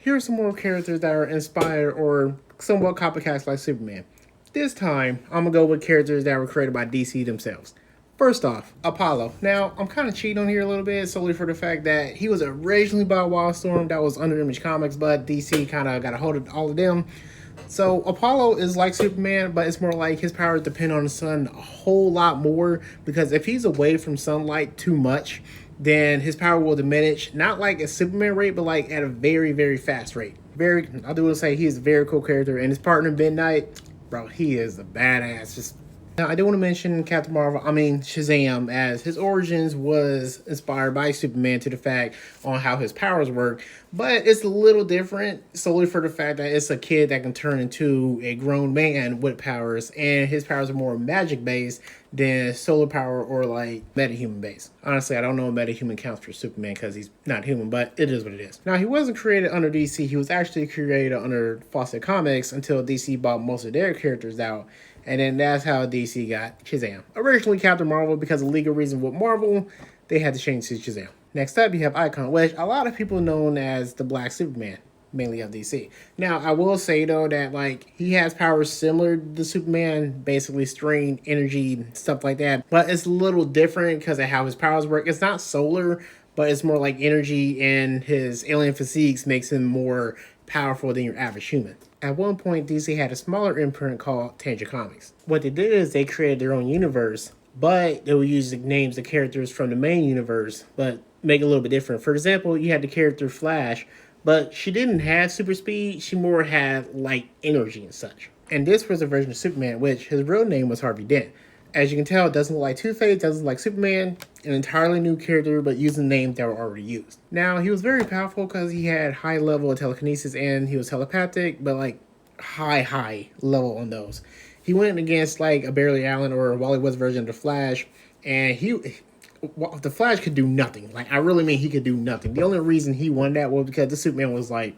Here are some more characters that are inspired or somewhat copycats like Superman. This time, I'm gonna go with characters that were created by DC themselves. First off, Apollo. Now, I'm kind of cheating on here a little bit solely for the fact that he was originally by Wildstorm, that was under Image Comics, but DC kind of got a hold of all of them. So Apollo is like Superman, but it's more like his powers depend on the sun a whole lot more, because if he's away from sunlight too much, then his power will diminish. Not like a Superman rate, but like at a very, very fast rate. I do want to say he is a very cool character, and his partner Midnight, bro, he is a badass. Just now, I do want to mention Shazam, as his origins was inspired by Superman to the fact on how his powers work, but it's a little different solely for the fact that it's a kid that can turn into a grown man with powers, and his powers are more magic based than solar power or like metahuman based. Honestly, I don't know if metahuman counts for Superman because he's not human, but it is what it is. Now, he wasn't created under DC, he was actually created under Fawcett Comics until DC bought most of their characters out. And then that's how DC got Shazam. Originally Captain Marvel, because of legal reasons with Marvel, they had to change to Shazam. Next up, you have Icon, which a lot of people know as the Black Superman, mainly of DC. Now, I will say, though, that like he has powers similar to Superman, basically string, energy, stuff like that. But it's a little different because of how his powers work. It's not solar, but it's more like energy, and his alien physiques makes him more powerful than your average human. At one point, DC had a smaller imprint called Tang Comics. What they did is they created their own universe, but they would use the names of characters from the main universe, but make it a little bit different. For example, you had the character Flash, but she didn't have super speed, she more had light energy and such. And this was a version of Superman, which his real name was Harvey Dent. As you can tell, it doesn't look like Two-Face, doesn't look like Superman, an entirely new character, but using names that were already used. Now, he was very powerful because he had high level of telekinesis and he was telepathic, but like high level on those. He went against like a Barry Allen or Wally West version of the Flash, and the Flash could do nothing. Like, I really mean he could do nothing. The only reason he won that was because the Superman was like,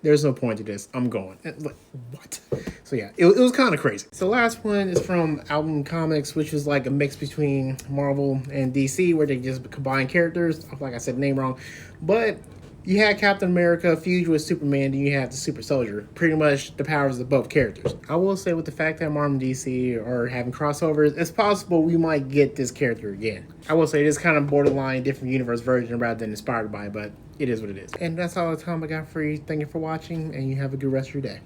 there's no point to this. I'm going. Like, what? So yeah, it was kind of crazy. So the last one is from Tang Comics, which was like a mix between Marvel and DC, where they just combine characters. Like I said, name wrong. But you had Captain America fused with Superman, then you have the Super Soldier. Pretty much the powers of both characters. I will say, with the fact that Marvel and DC are having crossovers, it's possible we might get this character again. I will say it is kind of borderline different universe version rather than inspired by, but it is what it is. And that's all the time I got for you. Thank you for watching, and you have a good rest of your day.